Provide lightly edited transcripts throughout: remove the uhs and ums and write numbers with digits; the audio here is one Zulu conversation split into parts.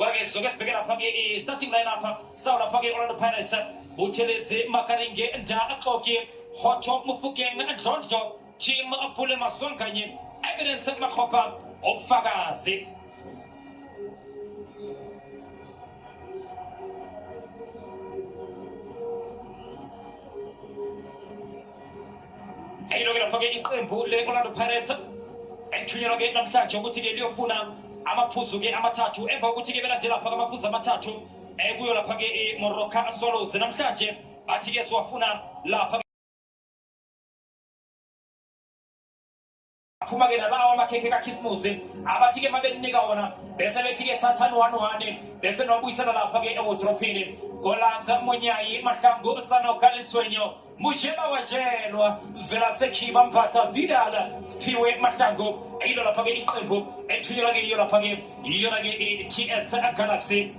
Zogas begin pagi starting lineup Saula pagi Orlando Pirates Bucheleze Makaringe and Akoki Hocho Mufukeng and Ronjo Chim Pulema Swankanyin Evidence of Makopa of Fagasi. I don't get a forgetting Orlando Pirates and Trinidad get Namtacho, which is Funa. Amapuzuge amatatu eva kutige bela jela paga mapuza amatatu eguyo la page moroka solo zinamtaje atige swafuna la page fumage na lawa makeke ka kismusi abatige mabeniga ona bese betige tatanu wanwane bese no buisana la page ewotropini kolanga munyayi mashango sano kaliswenyo mujeba wajelwa vela sekiba mpata vidala spiwe mashango ilo la page iqembu echunyolage iyo la page yolage TS Galaxy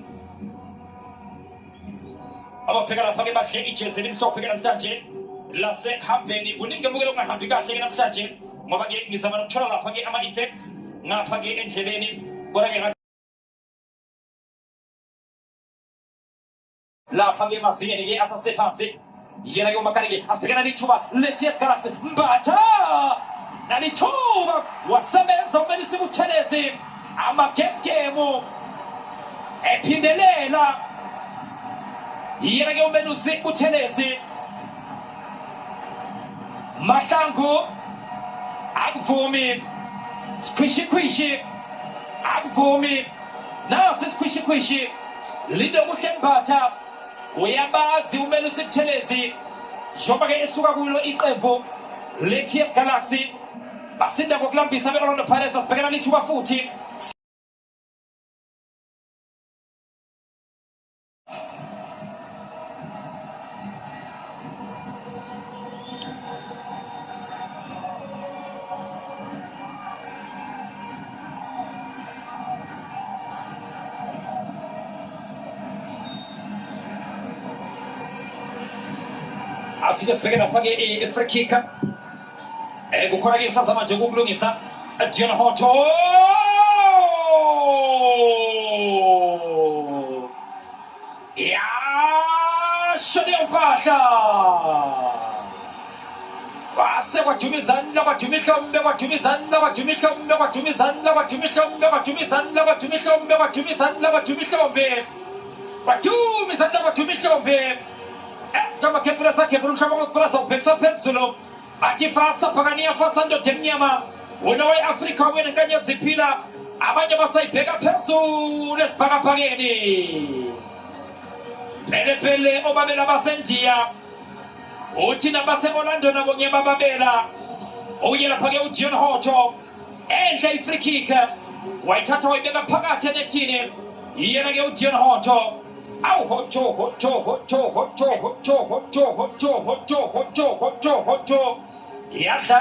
aba pega la page bashe icheze nimso pega namtanje la se hampeni uninge mugelo ngahambiga shege namtanje mabage ngizamana kuchola la page ama effects nga page endleleni korage la page masiyeni asase fancy yena yo makarige aspegana lituba TS Galaxy mbata nalituba wasebenza umelisi Buchelezi amakemkemu epindelela yena umelisi Buchelezi Mahlangu akuvumi squishy akuvumi nasi squishy lindo kuhlembata uyabazi umelisi Buchelezi njengoba ke esuka kulo iqembu TS Galaxy basinda ngokulambisa beOrlando Pirates asibhekana lithuba futhi athi sibhekana phake free kick gukora ke sasa manje ukulungisa John Hoto ya shadi upasha base watumizanda kama kepurasa kepurusha mongoskurasa upeksa Zulu akifasa pagania fasando jemnyama unawai Afrika wene nganya zipila abanya basai pega Zulu espaga pageni pele obabela basentia utina base Orlando na bonye babela oyela page John Hoto enja free kick waitata waibega pagate netini yena ge John Hoto au hocho Yaka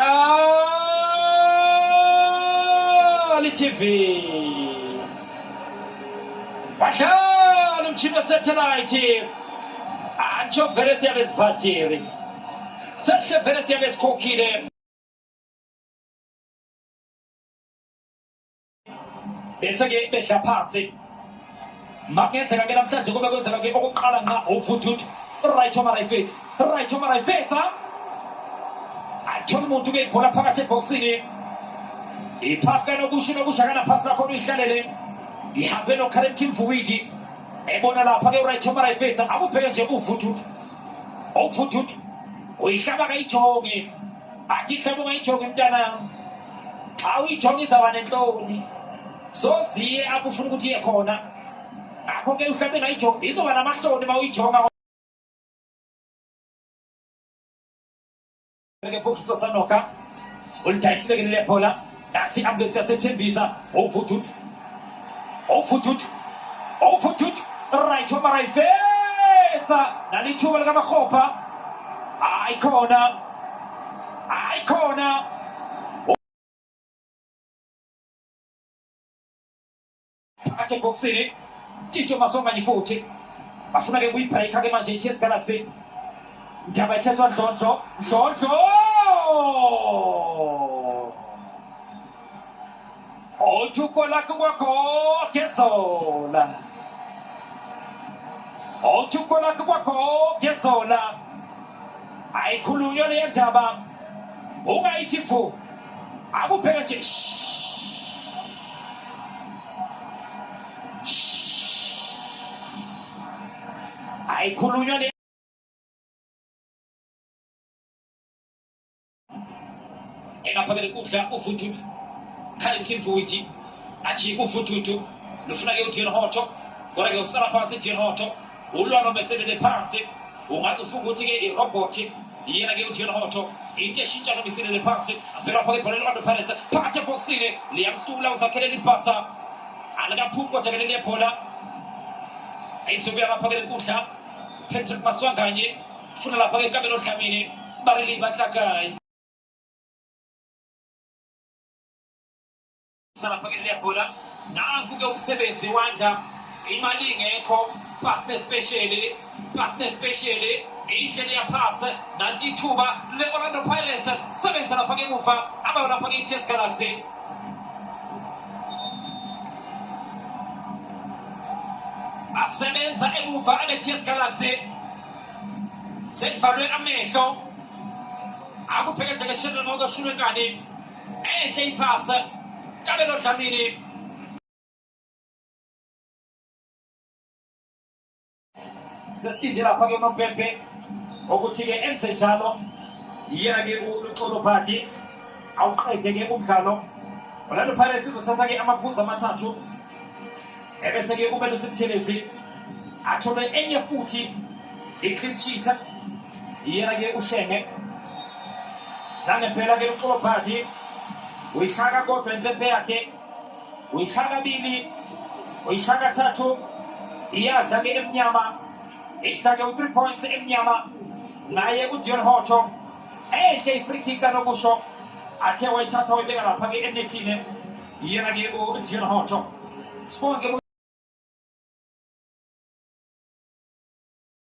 TV Pasha lumchima satellite ancho veresia ves partiri sacha veresia ves kokide desage besha party Magenza kangena mthathe kube kwenza ke okuqala nga uvuthuthu right over right feet athola umuntu ke ibhola phakathi eboxini ipass kana okushaka pass lakho uyihlalele ihambe no Karim Kimfuwiti ebona lapha ke right over right feet akubheke nje uvuthuthu uyishaba kayijonge athi hlobo ngayijonge mntana xa uyijonge izaba nenhloni soziye akufuna ukuthi iye khona akho ke uhlabe ngayijonge izoba namahloni mawuyijonga ke phokiso sanoka ulitayisile le bola nathi ambulance yasethembisa uvuthuthu right over right fetsa nalithuba likaMakgopa ayikhona phakathi eboxini Tito Masonga futhi bafuna ke kuyibreak ke manje TS Galaxy ndaba ethethwa Ndlondlo ojuko lakho kwakho kesola othukula kwakho ngezola ayikhulunywa le ndaba ungayithi mfu akubheke nje ayikhulunywa le engaphakele kudla uvuthuthu khale mkimvuwithi ajika uvuthuthu lufuna-ke udini hoto kodwa-ke usala phansi idini hoto ulwano meselele phansi ungaze ufunga ukuthi-ke irobhothi yena-ke udini hoto into eshintsha noma isilele phansi asibheka lapha-ke ibhola lomando phansi phakathi ebhokisini liyamhlula uzakhelela ibhasa alikaphumi kodwa-ke leli yebhola ayizobuya lapha-ke lenkundla Patrick Maswanganye funa lapha-ke Kabelo Dlamini bareliba Nhlakayi lapha-ke leli yebhola nanku-ke umsebenzi wanda imali ingekho pass nespecially indlela yaphasa nanti ithuba le-Orlando Pirates sebenza lapha-ke emuva abayo lapha-ke i-TS Galaxy asebenza emuva ane-TS Galaxy sekuvalwe amehlo akupheke nje ngeshela noko shulekani enhle iphasa Kabelo Dlamini sesilinde lapha-ke uNompempe ukuthi-ke enze njalo yena-ke uXolo Phathi awuqede-ke umdlalo Orlando Pirates izothatha-ke amaphuzu amathathu ebese-ke uMelusi Buthelezi athole enye futhi i-clean sheet yena-ke uShenge nangempela-ke uXolo Phathi uyishaka kodwa impempe yakhe uyishaka kabili uyishaka kathathu iyadla-ke emnyama idla-ke u-3 points emnyama naye uDion Hoto enhle i-free kick kanokusho athe wayithatha wayibeka lapha-ke enethini yena-ke uDion Hoto sibonge